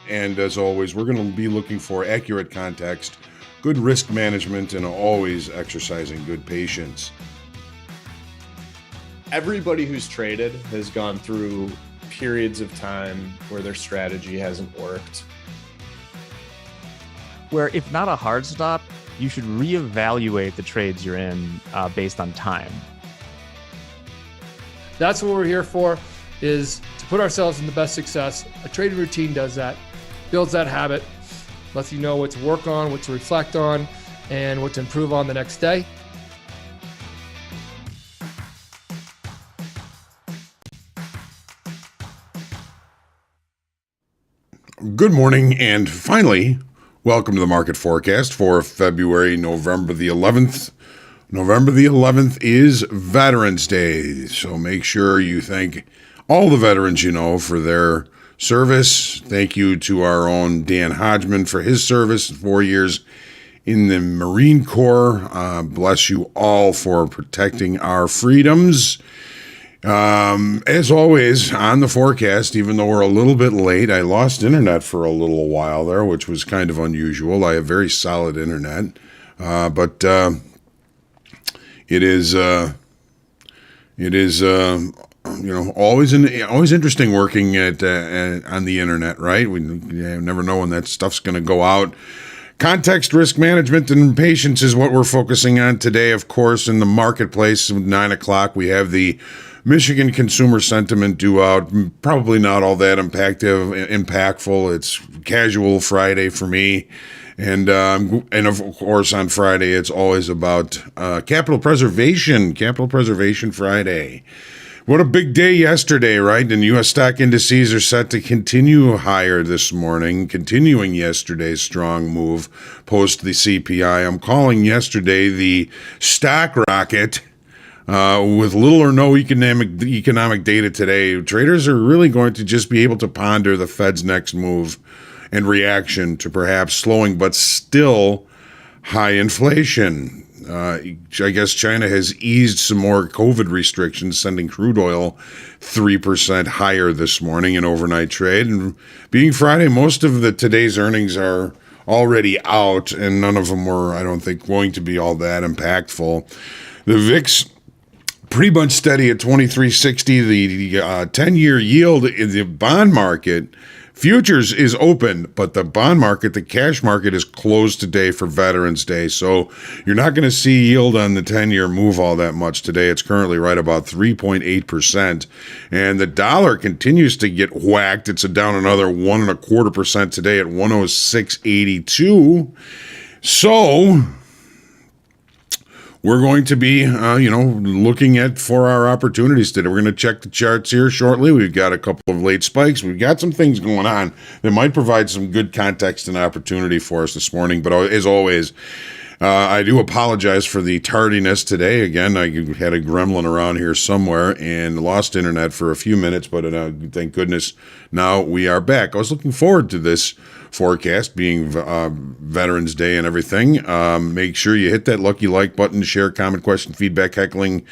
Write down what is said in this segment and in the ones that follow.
And as always, we're going to be looking for accurate context, good risk management, and always exercising good patience. Everybody who's traded has gone through periods of time where their strategy hasn't worked. Where if not a hard stop, you should reevaluate the trades you're in based on time. That's what we're here for, is to put ourselves in the best success. A trading routine does that, builds that habit, lets you know what to work on, what to reflect on, and what to improve on the next day. Good morning, and finally, welcome to the market forecast for November the 11th. November the 11th is Veterans Day, so make sure you thank all the veterans you know for their service. Thank you to our own Dan Hodgman for his service, 4 years in the Marine Corps. Bless you all for protecting our freedoms. As always, on the forecast, even though we're a little bit late, I lost internet for a little while there, which was kind of unusual. I have very solid internet, but it is always interesting working at on the internet, right? We never know when that stuff's going to go out. Context, risk management, and patience is what we're focusing on today. Of course, in the marketplace, 9 o'clock, we have the Michigan consumer sentiment due out. Probably not all that impactful. It's casual Friday for me. And of course, on Friday, it's always about capital preservation Friday. What a big day yesterday, right? And U.S. stock indices are set to continue higher this morning, continuing yesterday's strong move post the CPI. I'm calling yesterday the stock rocket. With little or no economic data today, traders are really going to just be able to ponder the Fed's next move and reaction to perhaps slowing but still high inflation. I guess China has eased some more COVID restrictions, sending crude oil 3% higher this morning in overnight trade. And being Friday, most of today's earnings are already out, and none of them were, I don't think, going to be all that impactful. The VIX pretty much steady at 2360. The 10-year yield in the bond market, futures is open, but the bond market, the cash market, is closed today for Veterans Day. So you're not going to see yield on the 10-year move all that much today. It's currently right about 3.8%. And the dollar continues to get whacked. It's down another 1.25% today at 106.82. So we're going to be, looking for our opportunities today. We're going to check the charts here shortly. We've got a couple of late spikes. We've got some things going on that might provide some good context and opportunity for us this morning. But as always, I do apologize for the tardiness today. Again, I had a gremlin around here somewhere and lost internet for a few minutes, but thank goodness now we are back. I was looking forward to this forecast being Veterans Day and everything. Make sure you hit that lucky like button, share, comment, question, feedback, heckling,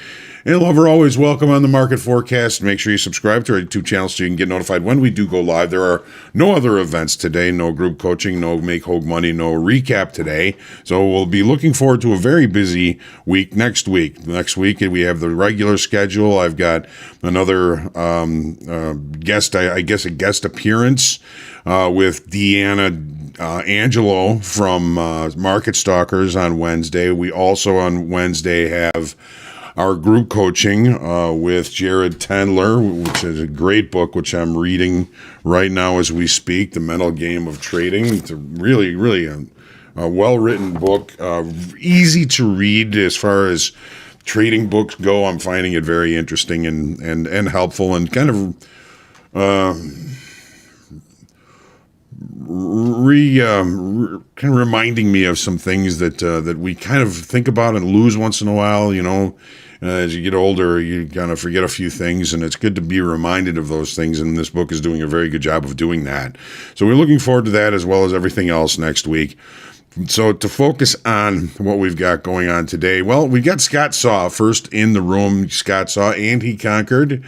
and lover always welcome on the market forecast. Make sure you subscribe to our YouTube channel so you can get notified when we do go live. There are no other events today, no group coaching, no Make Hogue Money, no recap today. So we'll be looking forward to a very busy week next week. Next week we have the regular schedule. I've got another guest, I guess a guest appearance with Deanna Angelo from Market Stalkers on Wednesday. We also on Wednesday have our group coaching with Jared Tendler, which is a great book, which I'm reading right now as we speak, The Mental Game of Trading. It's a really, really a well-written book, easy to read as far as trading books go. I'm finding it very interesting and helpful, and kind of kind of reminding me of some things that we kind of think about and lose once in a while. As you get older, you kind of forget a few things, and it's good to be reminded of those things, and this book is doing a very good job of doing that. So we're looking forward to that as well as everything else next week. So to focus on what we've got going on today, well, we got Scott Saw first in the room. Scott Saw, and he conquered.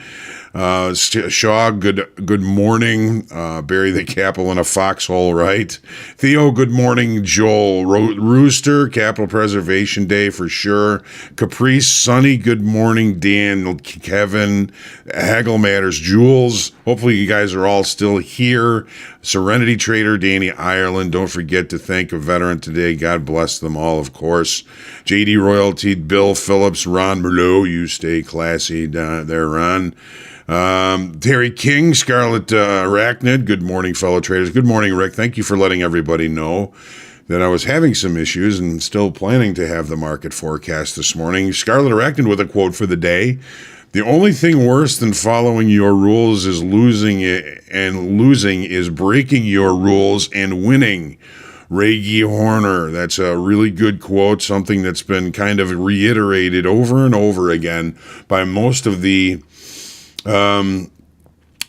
Shaw, good morning. Bury the capital in a foxhole, right? Theo, good morning. Joel, Rooster, Capital Preservation Day for sure. Caprice, Sunny, good morning. Dan, Kevin, Haggle Matters, Jules. Hopefully you guys are all still here. Serenity Trader, Danny Ireland. Don't forget to thank a veteran today. God bless them all, of course. JD Royalty, Bill Phillips, Ron Merlot. You stay classy there, Ron. Terry King, Scarlet Arachnid. Good morning, fellow traders. Good morning, Rick. Thank you for letting everybody know that I was having some issues and still planning to have the market forecast this morning. Scarlet Arachnid with a quote for the day. The only thing worse than following your rules is losing it, and losing is breaking your rules and winning. Reggie Horner. That's a really good quote, something that's been kind of reiterated over and over again by most of the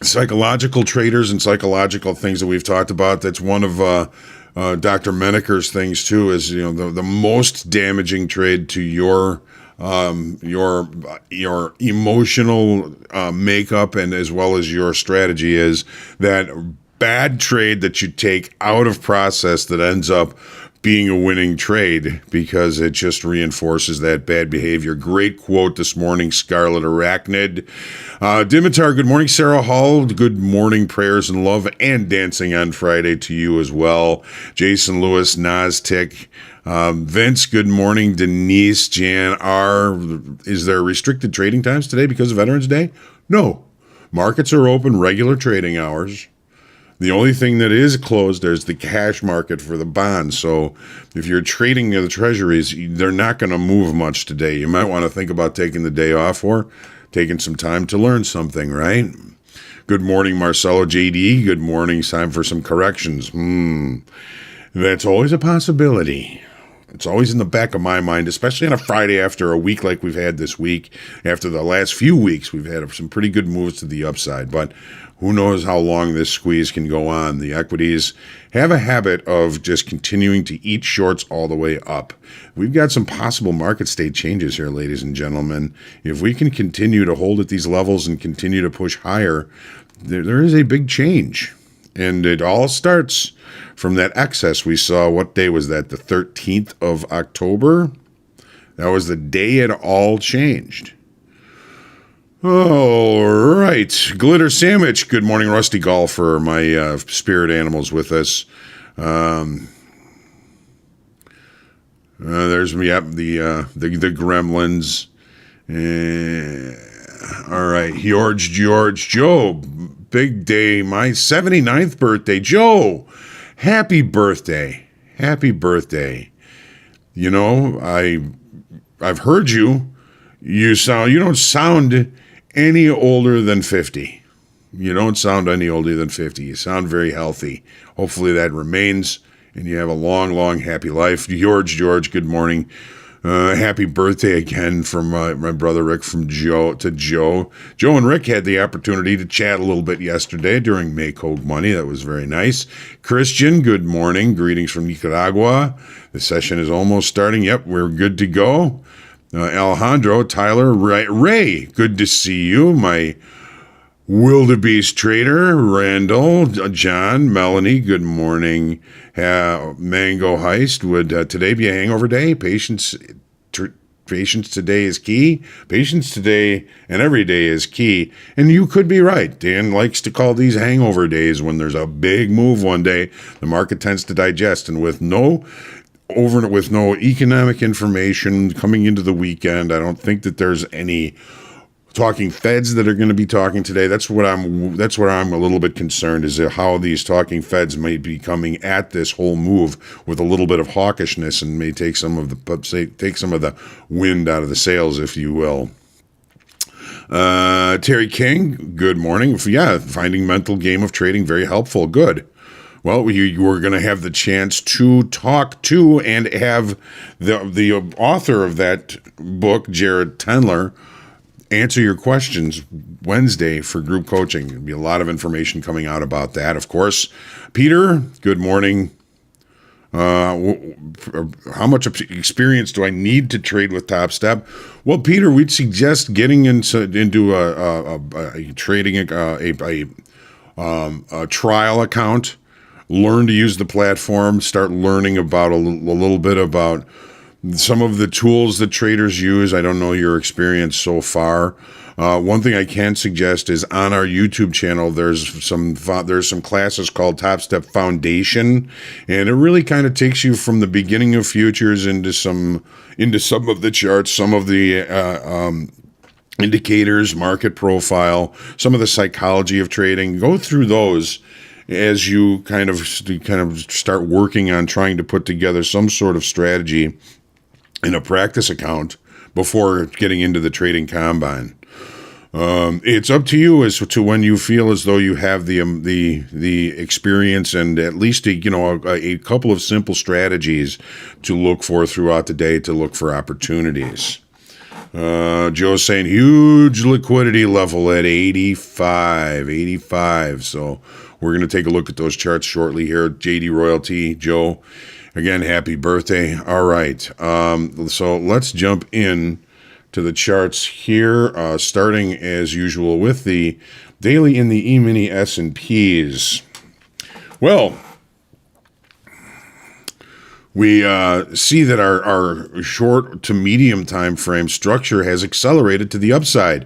psychological traders and psychological things that we've talked about. That's one of Dr. Menaker's things too, is the most damaging trade to your emotional makeup and as well as your strategy is that bad trade that you take out of process that ends up being a winning trade because it just reinforces that bad behavior. Great quote this morning, Scarlet Arachnid. Dimitar, good morning. Sarah Hall, good morning. Prayers and love and dancing on Friday to you as well. Jason Lewis, Naztic. Vince, good morning. Denise, Jan R. Is there restricted trading times today because of Veterans Day? No. Markets are open, regular trading hours. The only thing that is closed is the cash market for the bonds. So if you're trading the treasuries, they're not going to move much today. You might want to think about taking the day off or taking some time to learn something, right? Good morning, Marcelo JD. Good morning. It's time for some corrections. That's always a possibility. It's always in the back of my mind, especially on a Friday after a week like we've had this week. After the last few weeks, we've had some pretty good moves to the upside, but who knows how long this squeeze can go on. The equities have a habit of just continuing to eat shorts all the way up. We've got some possible market state changes here, ladies and gentlemen. If we can continue to hold at these levels and continue to push higher, there is a big change. And it all starts from that excess we saw. What day was that? The 13th of October? That was the day it all changed. All right. Glitter Sandwich. Good morning, Rusty Golfer. My spirit animals with us. There's me up the gremlins. All right. George Joe. Big day. My 79th birthday. Joe, happy birthday. Happy birthday. You know, I've heard you. You don't sound any older than 50. You don't sound any older than 50. You sound very healthy. Hopefully that remains and you have a long, long, happy life. George, good morning. Happy birthday again from my brother Rick from Joe to Joe. Joe and Rick had the opportunity to chat a little bit yesterday during Make Code Money. That was very nice. Christian, good morning. Greetings from Nicaragua. The session is almost starting. Yep, we're good to go. Alejandro, Tyler, Ray, good to see you. My wildebeest trader, Randall, John, Melanie, good morning. Mango Heist, would today be a hangover day? Patience today is key. Patience today and every day is key. And you could be right. Dan likes to call these hangover days when there's a big move one day. The market tends to digest, and with no economic information coming into the weekend, I don't think that there's any talking feds that are going to be talking today. That's what I'm a little bit concerned, is how these talking feds might be coming at this whole move with a little bit of hawkishness and may take some of the wind out of the sails, if you will. Terry King, good morning. Yeah, finding mental game of trading very helpful. Good. Well, we're going to have the chance to talk to and have the author of that book, Jared Tendler, answer your questions Wednesday for group coaching. There'll be a lot of information coming out about that, of course. Peter, good morning. How much experience do I need to trade with Top Step? Well, Peter, we'd suggest getting into a trial account. Learn to use the platform. Start learning about a little bit about some of the tools that traders use. I don't know your experience so far. One thing I can suggest is on our YouTube channel, there's some classes called Top Step Foundation, and it really kind of takes you from the beginning of futures into some of the charts, some of the indicators, market profile, some of the psychology of trading. Go through those as you kind of start working on trying to put together some sort of strategy in a practice account before getting into the trading combine. It's up to you as to when you feel as though you have the experience and at least a couple of simple strategies to look for throughout the day to look for opportunities. Joe's saying huge liquidity level at 85. So we're going to take a look at those charts shortly here. JD Royalty, Joe, again, happy birthday. All right. So let's jump in to the charts here, starting as usual with the daily in the E-mini S&Ps. Well, we see that our short to medium time frame structure has accelerated to the upside.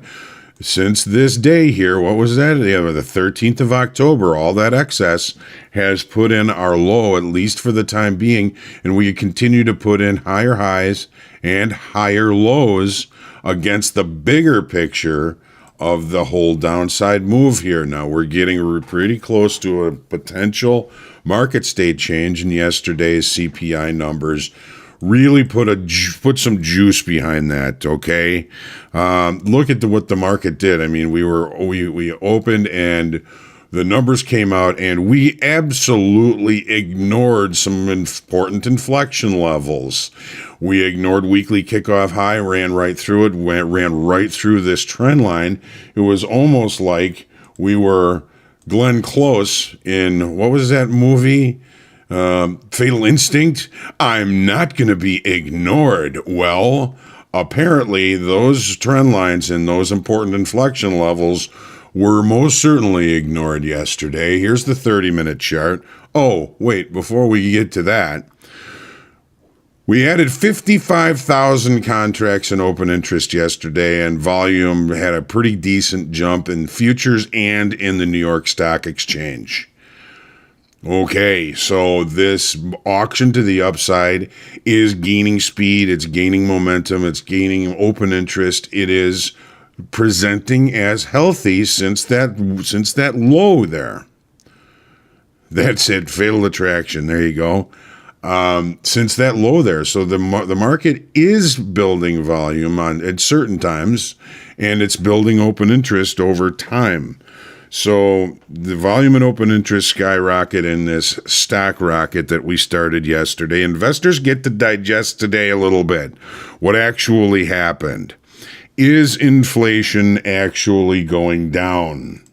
Since this day here, what was that? The 13th of October, all that excess has put in our low, at least for the time being, and we continue to put in higher highs and higher lows against the bigger picture of the whole downside move here. Now, we're getting pretty close to a potential market state change, and yesterday's CPI numbers really put some juice behind that, okay? Look at what the market did. I mean, we opened and the numbers came out and we absolutely ignored some important inflection levels. We ignored weekly kickoff high, ran right through it, ran right through this trend line. It was almost like we were Glenn Close in, what was that movie? Fatal Instinct. I'm not going to be ignored. Well, apparently those trend lines and those important inflection levels were most certainly ignored yesterday. Here's the 30-minute chart. Oh, wait, before we get to that, we added 55,000 contracts in open interest yesterday, and volume had a pretty decent jump in futures and in the New York Stock Exchange. Okay, so this auction to the upside is gaining speed, it's gaining momentum, it's gaining open interest. It is presenting as healthy since that low there. That's it, fatal attraction. There you go. Since that low there, so the market is building volume at certain times, and it's building open interest over time. So the volume and open interest skyrocket in this stock rocket that we started yesterday. Investors get to digest today a little bit. What actually happened? Is inflation actually going down?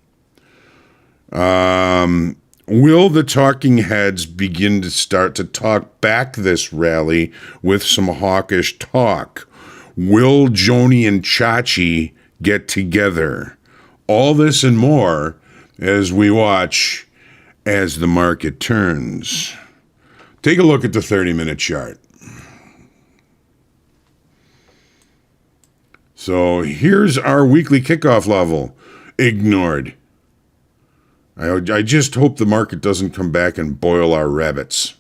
Will the talking heads begin to start to talk back this rally with some hawkish talk? Will Joni and Chachi get together? All this and more as we watch as the market turns. Take a look at the 30-minute chart. So here's our weekly kickoff level. Ignored. I just hope the market doesn't come back and boil our rabbits.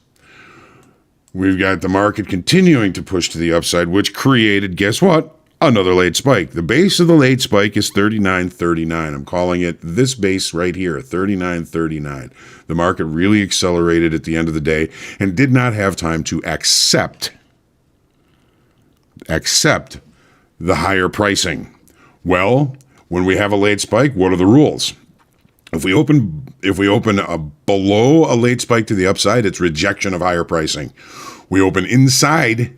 We've got the market continuing to push to the upside, which created, guess what? Another late spike. The base of the late spike is 39.39. I'm calling it this base right here, 39.39. The market really accelerated at the end of the day and did not have time to accept the higher pricing. Well, when we have a late spike, what are the rules? If we open below a late spike to the upside, it's rejection of higher pricing. We open inside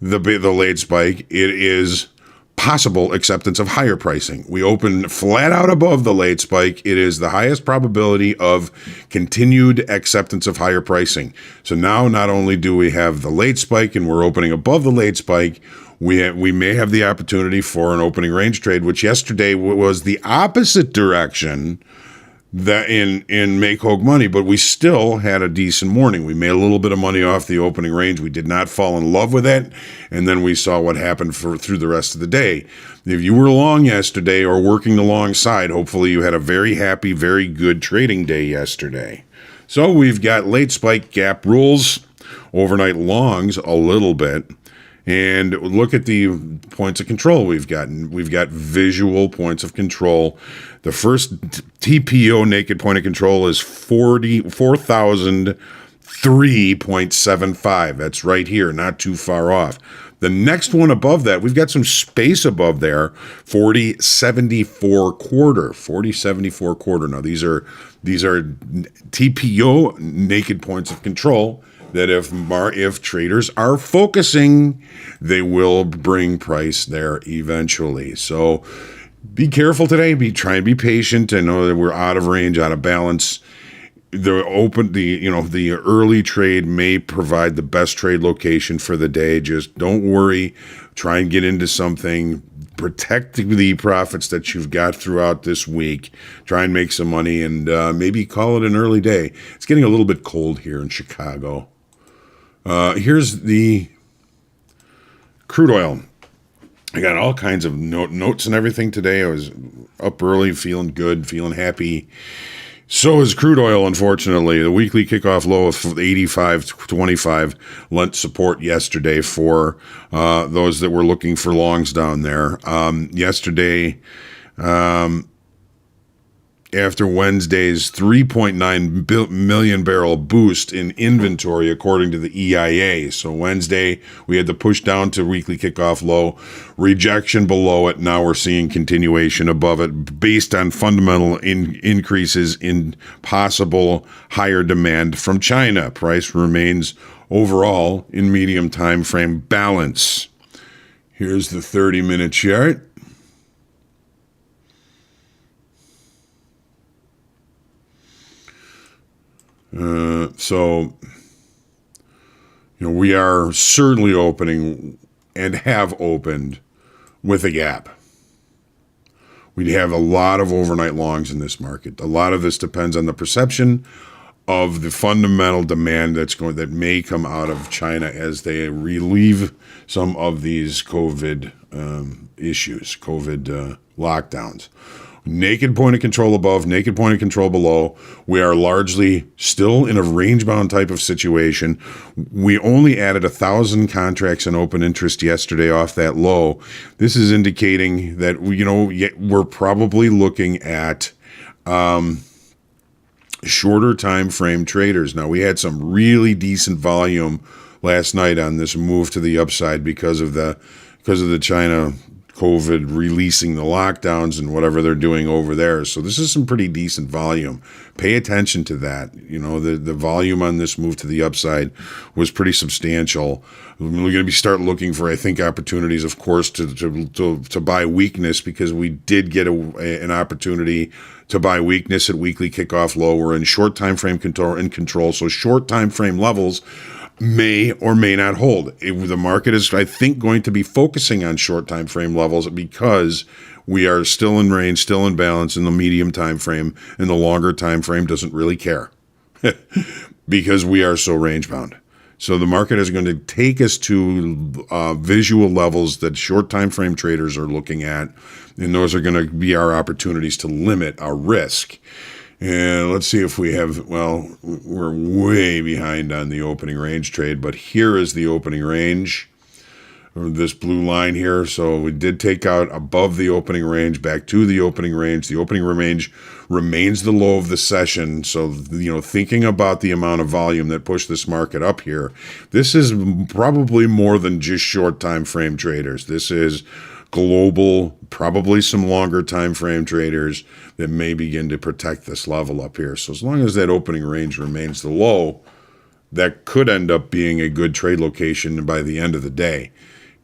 the late spike, it is possible acceptance of higher pricing. We open flat out above the late spike. It is the highest probability of continued acceptance of higher pricing. So now not only do we have the late spike and we're opening above the late spike, we may have the opportunity for an opening range trade, which yesterday was the opposite direction that in make Hogue money, but we still had a decent morning. We made a little bit of money off the opening range. We did not fall in love with it, and then we saw what happened through the rest of the day. If you were long yesterday or working the long side, hopefully you had a very happy, very good trading day yesterday. So we've got late spike gap rules, overnight longs a little bit. And look at the points of control we've gotten. We've got visual points of control. The first TPO naked point of control is 4,003.75. That's right here, not too far off. The next one above that, we've got some space above there, 40.74 quarter, 40.74 quarter. Now these are TPO naked points of control that if traders are focusing, they will bring price there eventually. So be careful today. Try and be patient. I know that we're out of range, out of balance. The early trade may provide the best trade location for the day. Just don't worry. Try and get into something. Protect the profits that you've got throughout this week. Try and make some money and maybe call it an early day. It's getting a little bit cold here in Chicago. Here's the crude oil. I got all kinds of notes and everything today. I was up early, feeling good, feeling happy. So is crude oil, unfortunately. The weekly kickoff low of 85.25 lent support yesterday for those that were looking for longs down there. Yesterday, after Wednesday's 3.9 million barrel boost in inventory, according to the EIA. So Wednesday, we had the push down to weekly kickoff low, rejection below it. Now we're seeing continuation above it based on fundamental increases in possible higher demand from China. Price remains overall in medium time frame balance. Here's the 30-minute chart. We are certainly opening and have opened with a gap. We have a lot of overnight longs in this market. A lot of this depends on the perception of the fundamental demand that may come out of China as they relieve some of these COVID issues, COVID lockdowns. Naked point of control above, naked point of control below. We are largely still in a range-bound type of situation. We only added 1,000 contracts in open interest yesterday off that low. This is indicating that we're probably looking at shorter time frame traders. Now, we had some really decent volume last night on this move to the upside because of the China COVID releasing the lockdowns and whatever they're doing over there. So this is some pretty decent volume. Pay attention to that. The volume on this move to the upside was pretty substantial. We're going to start looking for, I think, opportunities, of course, to buy weakness, because we did get an opportunity to buy weakness at weekly kickoff low. We're in short time frame control. So short time frame levels may or may not hold. The market is, I think, going to be focusing on short time frame levels because we are still in range, still in balance in the medium time frame, and the longer time frame doesn't really care because we are so range bound. So the market is going to take us to visual levels that short time frame traders are looking at, and those are going to be our opportunities to limit our risk. And let's see if we have, we're way behind on the opening range trade, but here is the opening range, or this blue line here. So we did take out above the opening range, back to the opening range. The opening range remains the low of the session. So, thinking about the amount of volume that pushed this market up here, this is probably more than just short time frame traders. This is global, probably some longer time frame traders that may begin to protect this level up here. So as long as that opening range remains the low, that could end up being a good trade location by the end of the day.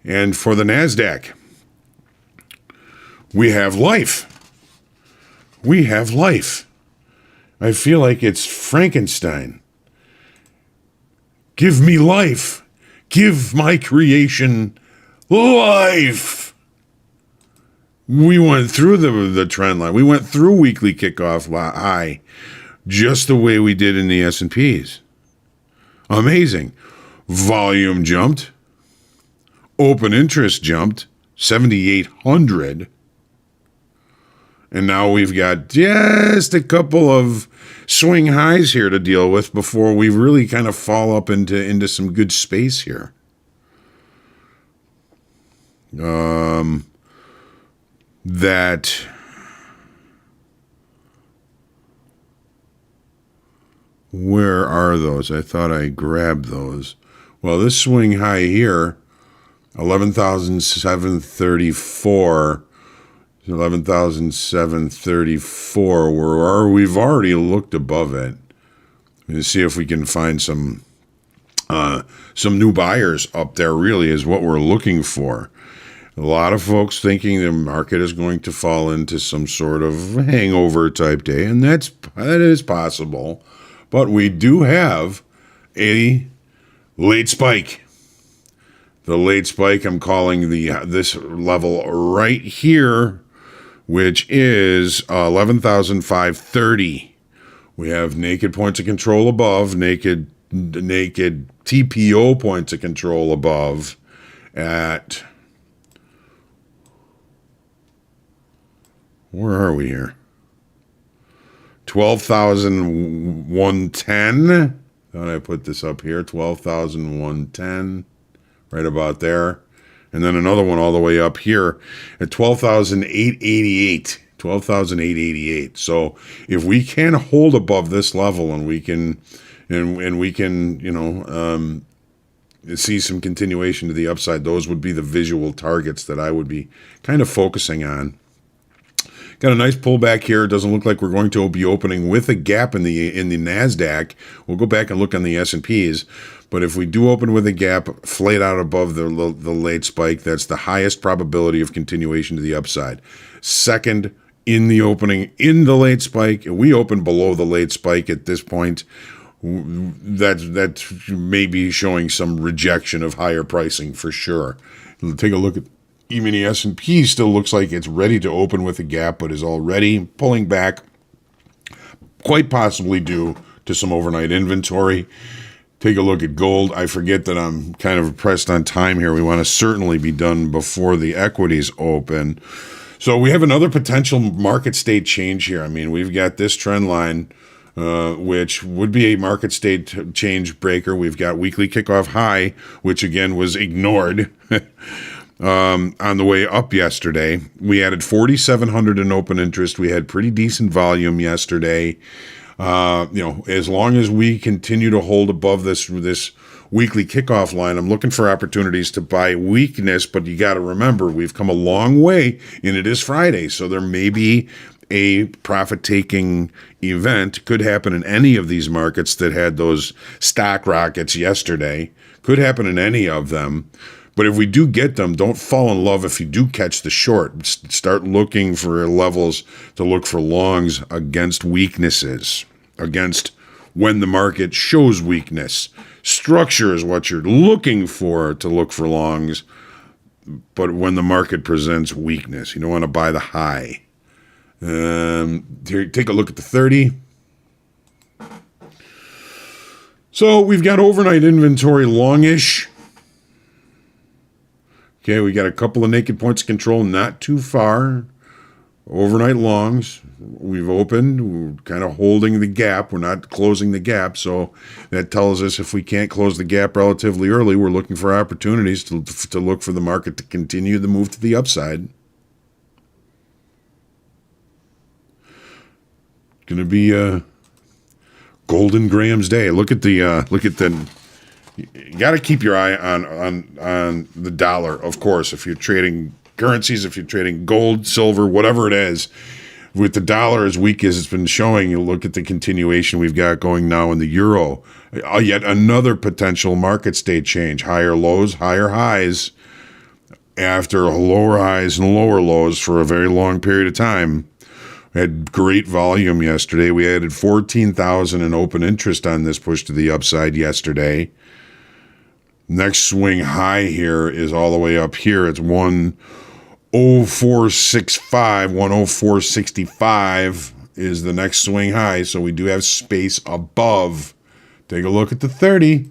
And for the NASDAQ, We have life. We have life. I feel like it's Frankenstein. Give me life. Give my creation life. We went through the trend line. We went through weekly kickoff high just the way we did in the S&Ps. Amazing. Volume jumped. Open interest jumped. 7,800. And now we've got just a couple of swing highs here to deal with before we really kind of fall up into some good space here. Where are those? I thought I grabbed those. Well, this swing high here, 11,734, 11,734, where we've already looked above it. And see if we can find some new buyers up there, really, is what we're looking for. A lot of folks thinking the market is going to fall into some sort of hangover type day, and that is possible. But we do have a late spike. The late spike, I'm calling this level right here, which is 11,530. We have naked points of control above, naked TPO points of control above at, where are we here? 12,110. Thought I put this up here, 12,110, right about there. And then another one all the way up here at 12,888. 12,888. So if we can hold above this level and we can see some continuation to the upside, those would be the visual targets that I would be kind of focusing on. Got a nice pullback here. It doesn't look like we're going to be opening with a gap in the NASDAQ. We'll go back and look on the S&Ps. But if we do open with a gap flayed out above the late spike, that's the highest probability of continuation to the upside. Second, in the opening, in the late spike, we open below the late spike at this point. That may be showing some rejection of higher pricing for sure. Take a look at even the S&P still looks like it's ready to open with a gap, but is already pulling back, quite possibly due to some overnight inventory. Take a look at gold. I forget that I'm kind of pressed on time here. We want to certainly be done before the equities open. So we have another potential market state change here. I mean, we've got this trend line, which would be a market state change breaker. We've got weekly kickoff high, which again was ignored on the way up yesterday. We added 4,700 in open interest. We had pretty decent volume yesterday. As long as we continue to hold above this weekly kickoff line, I'm looking for opportunities to buy weakness, but you got to remember, we've come a long way and it is Friday. So there may be a profit-taking event. Could happen in any of these markets that had those stock rockets yesterday. Could happen in any of them. But if we do get them, don't fall in love if you do catch the short. Start looking for levels to look for longs against weaknesses, against when the market shows weakness. Structure is what you're looking for to look for longs, but when the market presents weakness, you don't want to buy the high. Take a look at the 30. So we've got overnight inventory longish. Okay, we got a couple of naked points of control, not too far. Overnight longs. We've opened. We're kind of holding the gap. We're not closing the gap. So that tells us if we can't close the gap relatively early, we're looking for opportunities to look for the market to continue the move to the upside. Going to be Golden Graham's Day. Look at the. You got to keep your eye on the dollar, of course. If you're trading currencies, if you're trading gold, silver, whatever it is, with the dollar as weak as it's been showing, you look at the continuation we've got going now in the euro. Yet another potential market state change. Higher lows, higher highs. after lower highs and lower lows for a very long period of time. We had great volume yesterday. We added 14,000 in open interest on this push to the upside yesterday. Next swing high here is all the way up here. It's 10465, 10465 is the next swing high. So we do have space above. Take a look at the 30.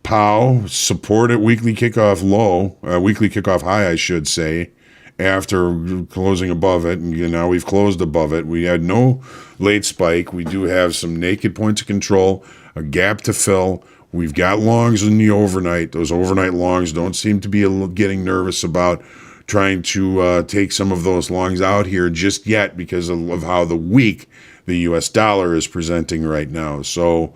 Pow, support at weekly kickoff low, weekly kickoff high, I should say, after closing above it. And now we've closed above it. We had no late spike. We do have some naked points of control, a gap to fill. We've got longs in the overnight. Those overnight longs don't seem to be getting nervous about trying to take some of those longs out here just yet because of how the weak the U.S. dollar is presenting right now. So,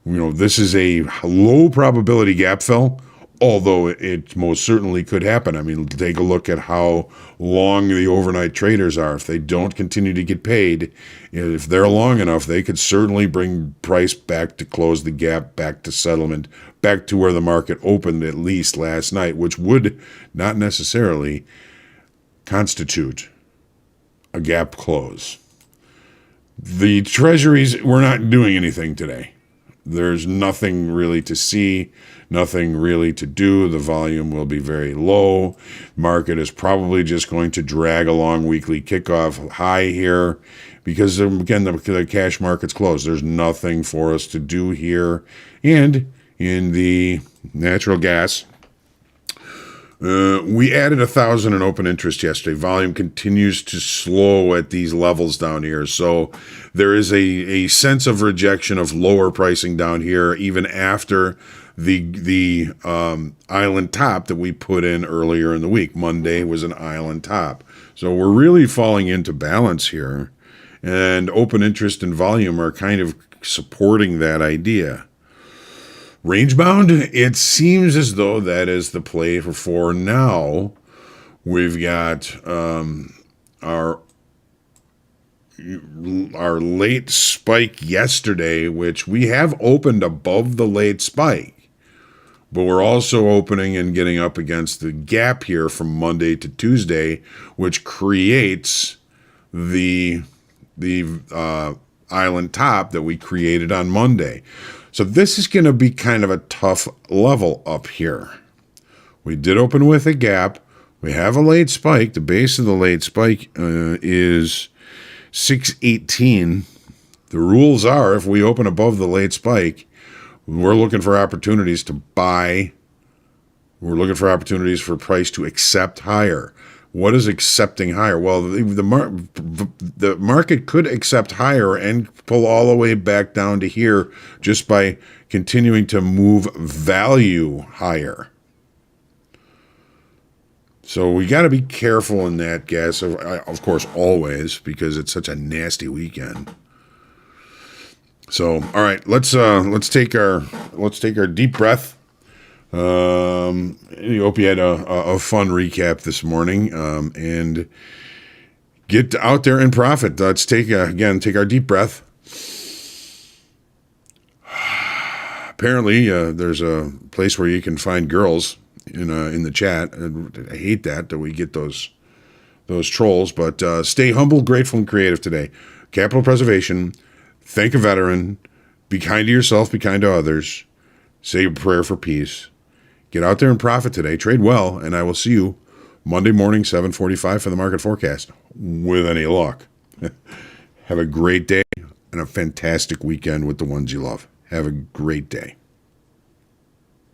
this is a low probability gap fill, although it most certainly could happen. I mean, take a look at how long the overnight traders are. If they don't continue to get paid, if they're long enough, they could certainly bring price back to close the gap, back to settlement, back to where the market opened at least last night, which would not necessarily constitute a gap close. The treasuries, we're not doing anything today. There's nothing really to see, nothing really to do. The volume will be very low. Market is probably just going to drag along weekly kickoff high here because, again, the cash market's closed. There's nothing for us to do here. And in the natural gas, we added 1,000 in open interest yesterday. Volume continues to slow at these levels down here. So there is a sense of rejection of lower pricing down here, even after the island top that we put in earlier in the week. Monday was an island top. So we're really falling into balance here. And open interest and volume are kind of supporting that idea. Range bound, it seems as though that is the play for now. We've got our late spike yesterday, which we have opened above the late spike, but we're also opening and getting up against the gap here from Monday to Tuesday, which creates the island top that we created on Monday. So this is going to be kind of a tough level up here. We did open with a gap. We have a late spike. The base of the late spike is 618. The rules are if we open above the late spike, we're looking for opportunities to buy. We're looking for opportunities for price to accept higher. What is accepting higher? Well, the market could accept higher and pull all the way back down to here just by continuing to move value higher. So we got to be careful in that, guys. Of course, always, because it's such a nasty weekend. So, all right, let's take our deep breath. I hope you had a fun recap this morning, and get out there and profit. Let's take our deep breath. Apparently, there's a place where you can find girls in the chat. I hate that we get those trolls, but stay humble, grateful, and creative today. Capital preservation. Thank a veteran. Be kind to yourself. Be kind to others. Say a prayer for peace. Get out there and profit today. Trade well, and I will see you Monday morning, 7:45 for the market forecast, with any luck. Have a great day and a fantastic weekend with the ones you love. Have a great day.